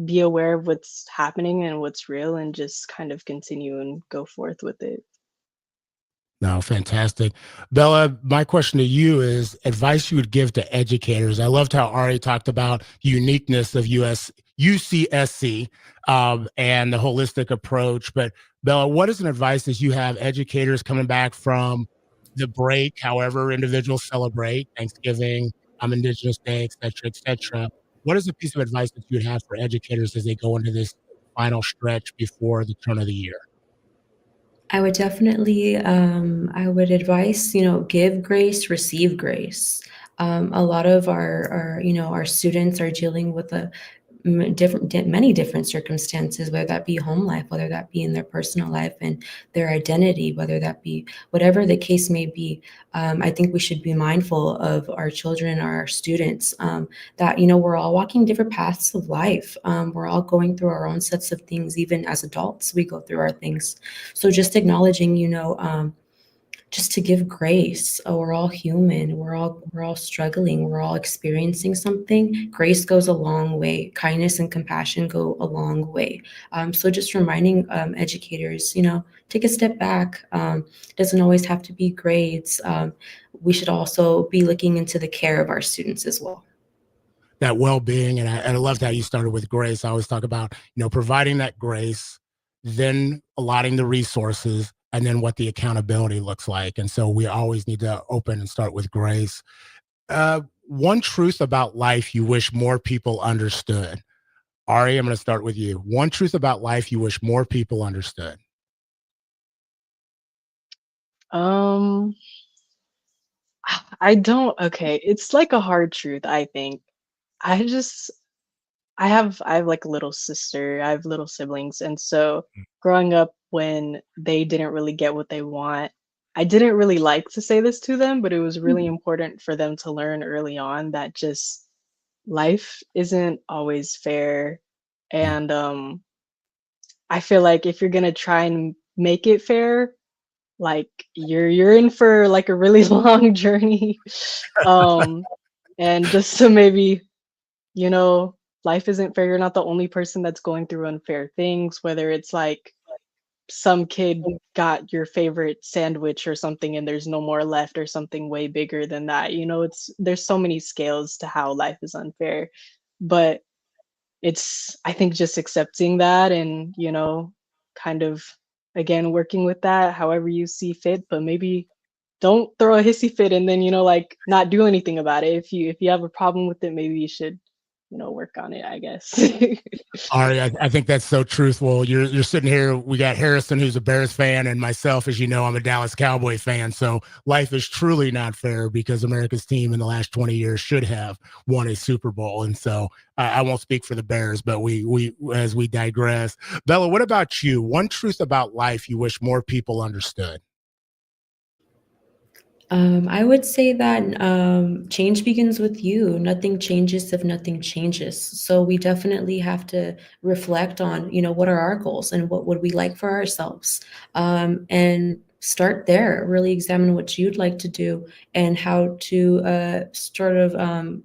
be aware of what's happening and what's real and just kind of continue and go forth with it. No, fantastic. Bella, my question to you is advice you would give to educators. I loved how Ari talked about the uniqueness of UCSC and the holistic approach. But Bella, what is an advice that you have educators coming back from the break, however individuals celebrate Thanksgiving, Indigenous Day, et cetera, et cetera? What is a piece of advice that you would have for educators as they go into this final stretch before the turn of the year? I would definitely, I would advise, give grace, receive grace. A lot of our students are dealing with many different circumstances, whether that be home life, whether that be in their personal life and their identity, whether that be whatever the case may be. I think we should be mindful of our children, our students, that, we're all walking different paths of life. We're all going through our own sets of things. Even as adults, we go through our things. So just acknowledging, just to give grace. Oh, we're all human. We're all struggling. We're all experiencing something. Grace goes a long way. Kindness and compassion go a long way. So just reminding educators, take a step back. It doesn't always have to be grades. We should also be looking into the care of our students as well. That well-being, and I loved how you started with grace. I always talk about, providing that grace, then allotting the resources, and then what the accountability looks like. And so we always need to open and start with grace. One truth about life you wish more people understood. Ari, I'm going to start with you. One truth about life you wish more people understood. I don't, okay, it's like a hard truth, I think. I just I have like a little sister, I have little siblings, and so growing up when they didn't really get what they want, I didn't really like to say this to them, but it was really important for them to learn early on that just life isn't always fair. And I feel like if you're gonna try and make it fair, like you're in for like a really long journey. Um and just to maybe, you know, life isn't fair. You're not the only person that's going through unfair things, whether it's like some kid got your favorite sandwich or something and there's no more left or something way bigger than that. There's so many scales to how life is unfair. But it's, I think, just accepting that and, kind of again working with that however you see fit, but maybe don't throw a hissy fit and then, like not do anything about it. If you have a problem with it, maybe you should, work on it, I guess. Ari, I think that's so truthful. You're sitting here. We got Harrison, who's a Bears fan, and myself, as you know, I'm a Dallas Cowboy fan. So life is truly not fair because America's team in the last 20 years should have won a Super Bowl. And so I won't speak for the Bears, but we as we digress. Bella, what about you? One truth about life you wish more people understood. I would say that change begins with you. Nothing changes if nothing changes. So we definitely have to reflect on, what are our goals and what would we like for ourselves, and start there. Really examine what you'd like to do and how to sort of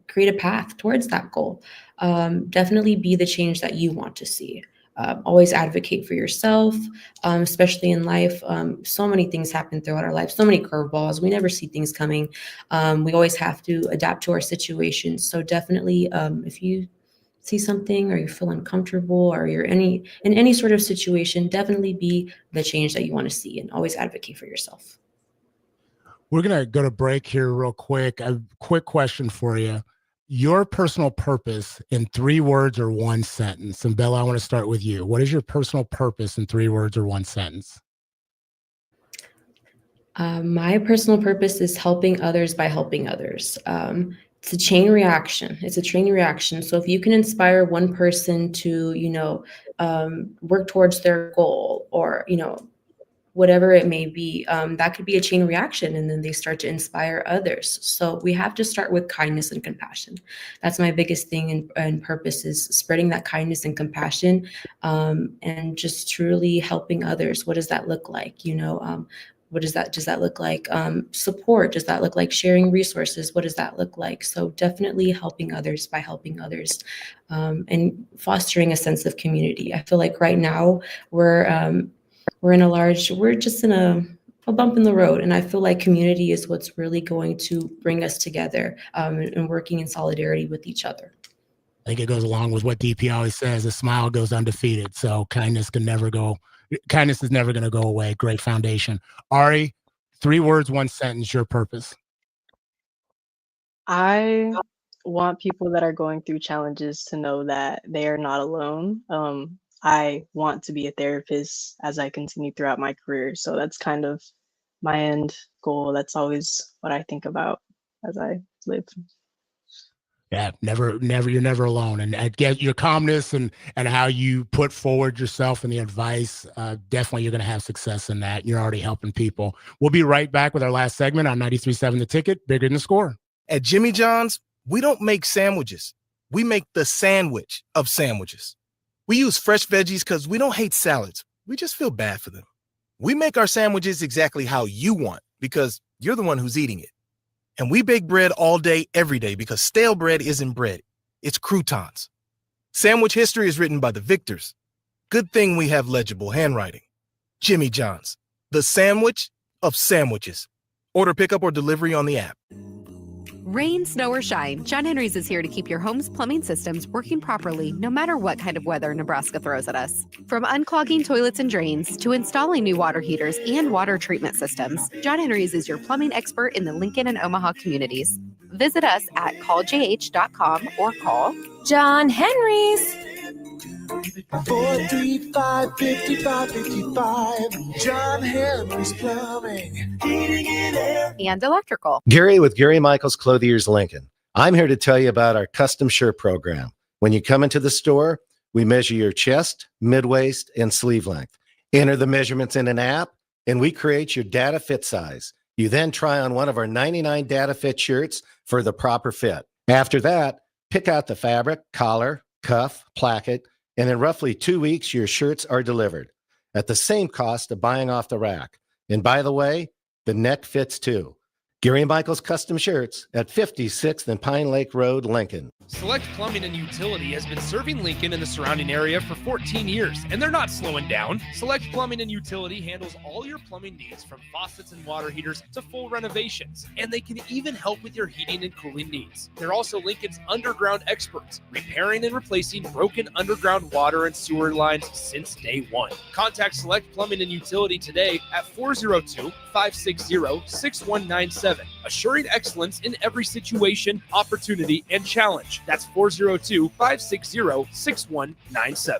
create a path towards that goal. Definitely be the change that you want to see. Always advocate for yourself, especially in life. So many things happen throughout our life, so many curveballs. We never see things coming. We always have to adapt to our situations. So definitely, if you see something or you feel uncomfortable or you're in any sort of situation, definitely be the change that you want to see and always advocate for yourself. We're going to go to break here real quick. A quick question for you. Your personal purpose in 3 words or 1 sentence. And Bella, I want to start with you. What is your personal purpose in 3 words or 1 sentence? My personal purpose is helping others by helping others. It's a chain reaction. It's a chain reaction. So if you can inspire one person to, work towards their goal or, whatever it may be, that could be a chain reaction, and then they start to inspire others. So we have to start with kindness and compassion. That's my biggest thing and purpose, is spreading that kindness and compassion, and just truly helping others. What does that look like? What does that look like? Support. Does that look like sharing resources? What does that look like? So definitely helping others by helping others, and fostering a sense of community. I feel like right now we're just in a bump in the road, and I feel like community is what's really going to bring us together, and working in solidarity with each other. I think it goes along with what DP always says: a smile goes undefeated. So kindness is never going to go away. Great foundation. Ari, 3 words, 1 sentence, your purpose. I want people that are going through challenges to know that they are not alone. I want to be a therapist as I continue throughout my career. So that's kind of my end goal. That's always what I think about as I live. Yeah, never, you're never alone. And I get your calmness and how you put forward yourself and the advice. Definitely you're going to have success in that. You're already helping people. We'll be right back with our last segment on 93.7 The Ticket, Bigger Than the Score. At Jimmy John's, we don't make sandwiches. We make the sandwich of sandwiches. We use fresh veggies because we don't hate salads. We just feel bad for them. We make our sandwiches exactly how you want because you're the one who's eating it. And we bake bread all day, every day, because stale bread isn't bread. It's croutons. Sandwich history is written by the victors. Good thing we have legible handwriting. Jimmy John's, the sandwich of sandwiches. Order pickup or delivery on the app. Rain, snow, or shine, John Henry's is here to keep your home's plumbing systems working properly no matter what kind of weather Nebraska throws at us. From unclogging toilets and drains to installing new water heaters and water treatment systems, John Henry's is your plumbing expert in the Lincoln and Omaha communities. Visit us at calljh.com or call John Henry's. 435-5555. John Henry's Plumbing, Heating and Air. And electrical. Gary with Gary Michaels Clothiers Lincoln. I'm here to tell you about our custom shirt program. When you come into the store, we measure your chest, mid-waist, and sleeve length. Enter the measurements in an app, and we create your data fit size. You then try on one of our 99 data fit shirts for the proper fit. After that, pick out the fabric, collar, cuff, placket, and in roughly 2 weeks, your shirts are delivered at the same cost of buying off the rack. And by the way, the neck fits too. Gary Michaels Custom Shirts at 56th and Pine Lake Road, Lincoln. Select Plumbing and Utility has been serving Lincoln and the surrounding area for 14 years, and they're not slowing down. Select Plumbing and Utility handles all your plumbing needs, from faucets and water heaters to full renovations, and they can even help with your heating and cooling needs. They're also Lincoln's underground experts, repairing and replacing broken underground water and sewer lines since day one. Contact Select Plumbing and Utility today at 402-560-6197, assuring excellence in every situation, opportunity, and challenge. That's 402-560-6197.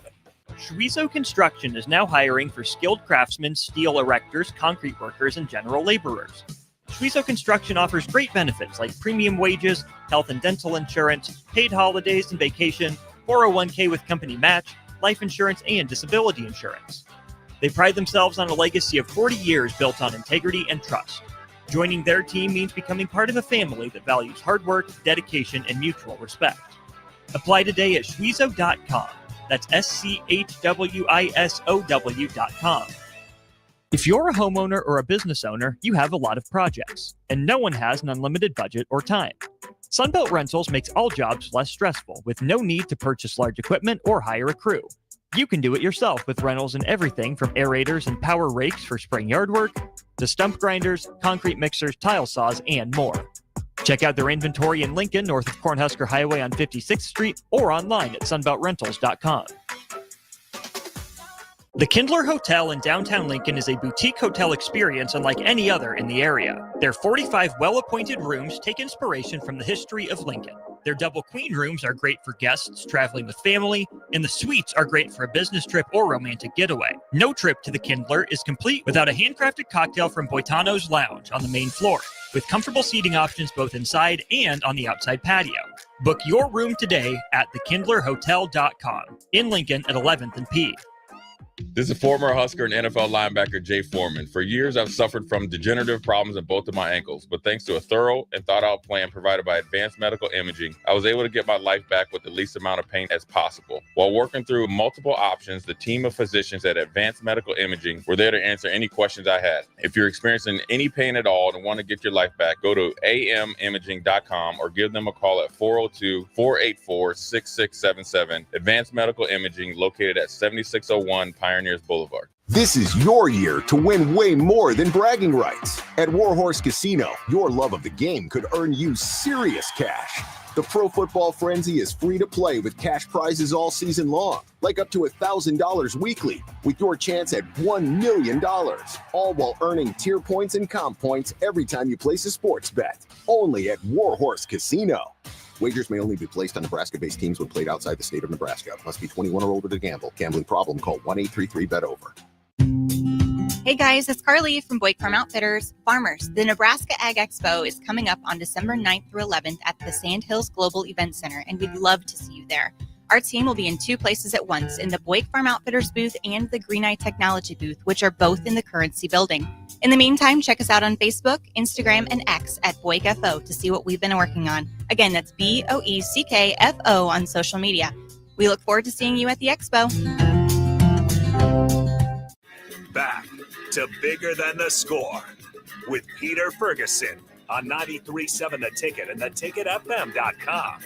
Schweizo Construction is now hiring for skilled craftsmen, steel erectors, concrete workers, and general laborers. Schweizo Construction offers great benefits like premium wages, health and dental insurance, paid holidays and vacation, 401k with company match, life insurance, and disability insurance. They pride themselves on a legacy of 40 years built on integrity and trust. Joining their team means becoming part of a family that values hard work, dedication, and mutual respect. Apply today at schweizo.com. That's SCHWISOW.com. If you're a homeowner or a business owner, you have a lot of projects, and no one has an unlimited budget or time. Sunbelt Rentals makes all jobs less stressful with no need to purchase large equipment or hire a crew. You can do it yourself with rentals in everything from aerators and power rakes for spring yard work to stump grinders, concrete mixers, tile saws, and more. Check out their inventory in Lincoln, north of Cornhusker Highway on 56th Street, or online at sunbeltrentals.com. The Kindler Hotel in downtown Lincoln is a boutique hotel experience unlike any other in the area. Their 45 well-appointed rooms take inspiration from the history of Lincoln. Their double queen rooms are great for guests traveling with family, and the suites are great for a business trip or romantic getaway. No trip to the Kindler is complete without a handcrafted cocktail from Boitano's Lounge on the main floor, with comfortable seating options both inside and on the outside patio. Book your room today at thekindlerhotel.com in Lincoln at 11th and P. This is former Husker and NFL linebacker Jay Foreman. For years, I've suffered from degenerative problems in both of my ankles, but thanks to a thorough and thought-out plan provided by Advanced Medical Imaging, I was able to get my life back with the least amount of pain as possible. While working through multiple options, the team of physicians at Advanced Medical Imaging were there to answer any questions I had. If you're experiencing any pain at all and want to get your life back, go to amimaging.com or give them a call at 402-484-6677. Advanced Medical Imaging, located at 7601 Pioneers Boulevard. This is your year to win way more than bragging rights. At Warhorse Casino, your love of the game could earn you serious cash. The Pro Football Frenzy is free to play with cash prizes all season long, like up to $1,000 weekly, with your chance at $1 million, all while earning tier points and comp points every time you place a sports bet. Only at Warhorse Casino. Wagers may only be placed on Nebraska-based teams when played outside the state of Nebraska. Must be 21 or older to gamble. Gambling problem? Call 1-833-BET-OVER. Hey guys, it's Carly from Boyd Farm Outfitters. Farmers, the Nebraska Ag Expo is coming up on December 9th through 11th at the Sandhills Global Event Center, and we'd love to see you there. Our team will be in two places at once, in the Boyd Farm Outfitters booth and the Green Eye Technology booth, which are both in the Currency building. In the meantime, check us out on Facebook, Instagram, and X at BoydFO to see what we've been working on. Again, that's BOECKFO on social media. We look forward to seeing you at the Expo. Back to Bigger Than the Score with Peter Ferguson on 93.7 The Ticket and theticketfm.com.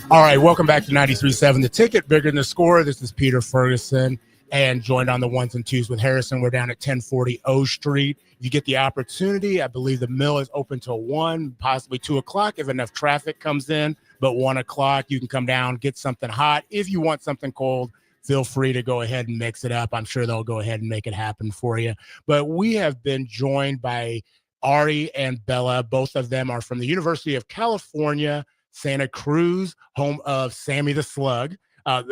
All right, welcome back to 93.7 The Ticket, Bigger Than the Score. This is Peter Ferguson, and joined on the ones and twos with Harrison. We're down at 1040 O Street. If you get the opportunity, I believe the mill is open till 1, possibly 2 o'clock if enough traffic comes in. But 1 o'clock, you can come down, get something hot. If you want something cold, feel free to go ahead and mix it up. I'm sure they'll go ahead and make it happen for you. But we have been joined by Ari and Bella. Both of them are from the University of California, Santa Cruz, home of Sammy the Slug.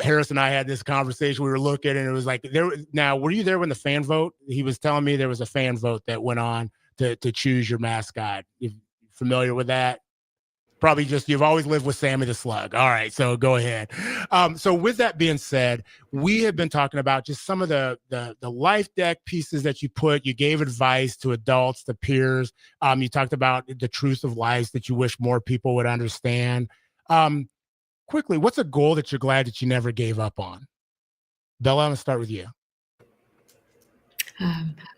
Harris and I had this conversation. We were looking, and it was like, now, were you there when the fan vote? He was telling me there was a fan vote that went on to choose your mascot. You familiar with that? Probably just, you've always lived with Sammy the Slug. All right, so go ahead. So with that being said, we have been talking about just some of the life deck pieces that you put. You gave advice to adults, to peers. You talked about the truth of life that you wish more people would understand. Quickly, what's a goal that you're glad that you never gave up on? Bella, I'm going to start with you.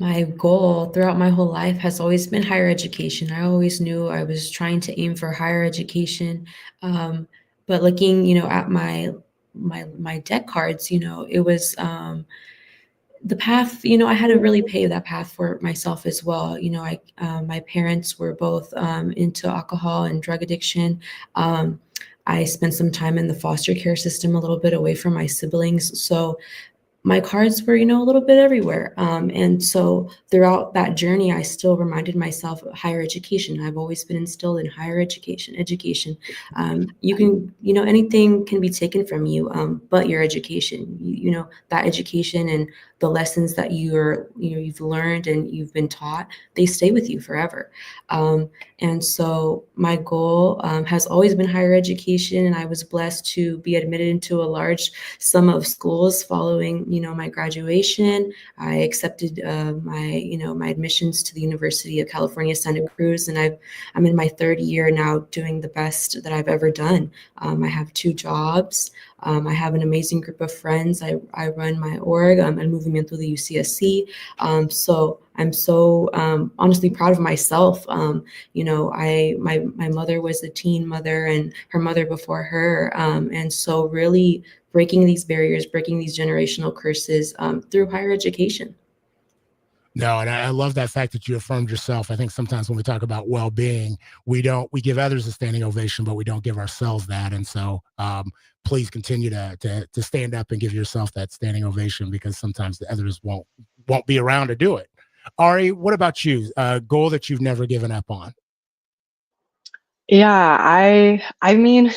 My goal throughout my whole life has always been higher education. I always knew I was trying to aim for higher education. But looking, at my deck cards, it was the path. I had to really pave that path for myself as well. My parents were both into alcohol and drug addiction. I spent some time in the foster care system, a little bit away from my siblings. So my cards were, a little bit everywhere. And so throughout that journey, I still reminded myself of higher education. I've always been instilled in higher education. You can, anything can be taken from you, but your education, that education and the lessons that you've learned and you've been taught, they stay with you forever. And so my goal has always been higher education, and I was blessed to be admitted into a large sum of schools following, my graduation. I accepted my admissions to the University of California, Santa Cruz, and I'm in my third year now, doing the best that I've ever done. I have 2 jobs. I have an amazing group of friends. I run my org, El Movimiento de UCSC. So I'm so honestly proud of myself. My mother was a teen mother, and her mother before her. And so really breaking these barriers, breaking these generational curses through higher education. No, and I love that fact that you affirmed yourself. I think sometimes when we talk about well-being, we give others a standing ovation, but we don't give ourselves that. And so please continue to stand up and give yourself that standing ovation, because sometimes the others won't be around to do it. Ari, what about you? A goal that you've never given up on? Yeah, I mean,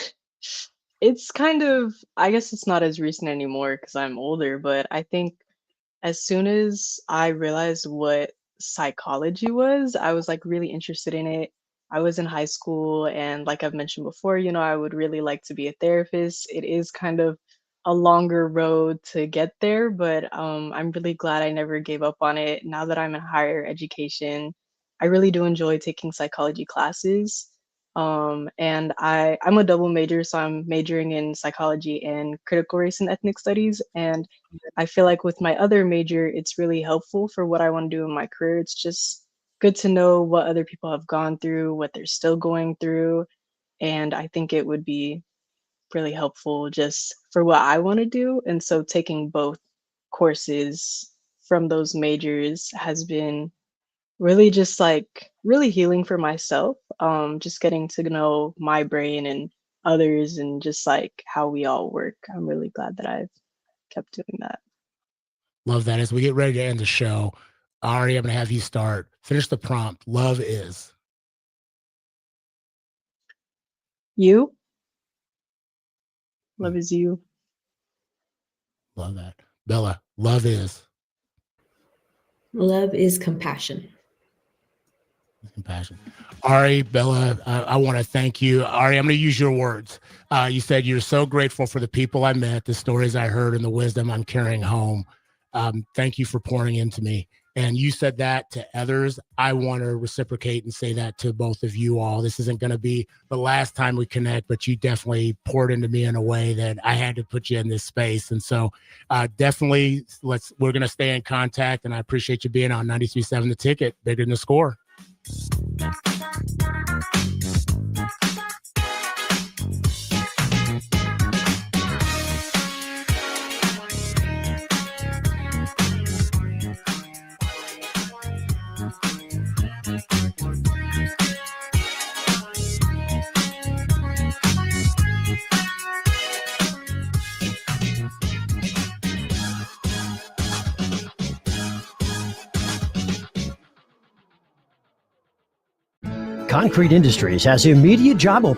it's kind of, I guess it's not as recent anymore because I'm older, but I think as soon as I realized what psychology was, I was like really interested in it. I was in high school, and like I've mentioned before, I would really like to be a therapist. It is kind of a longer road to get there, but I'm really glad I never gave up on it. Now that I'm in higher education, I really do enjoy taking psychology classes. And I'm a double major, so I'm majoring in psychology and critical race and ethnic studies. And I feel like with my other major, it's really helpful for what I want to do in my career. It's just good to know what other people have gone through, what they're still going through. And I think it would be really helpful just for what I want to do. And so taking both courses from those majors has been really just like really healing for myself. Just getting to know my brain and others and just like how we all work. I'm really glad that I've kept doing that. Love that. As we get ready to end the show, Ari, I'm going to have you start. Finish the prompt. Love is. You? Love is you. Love that. Bella, love is. Love is compassion. Compassion. Ari, Bella, I want to thank you. Ari, I'm going to use your words. You said you're so grateful for the people I met, the stories I heard, and the wisdom I'm carrying home. Thank you for pouring into me. And you said that to others. I want to reciprocate and say that to both of you all. This isn't going to be the last time we connect, but you definitely poured into me in a way that I had to put you in this space. And so definitely we're going to stay in contact. And I appreciate you being on 93.7 The Ticket, bigger than the score. Concrete Industries has immediate job openings.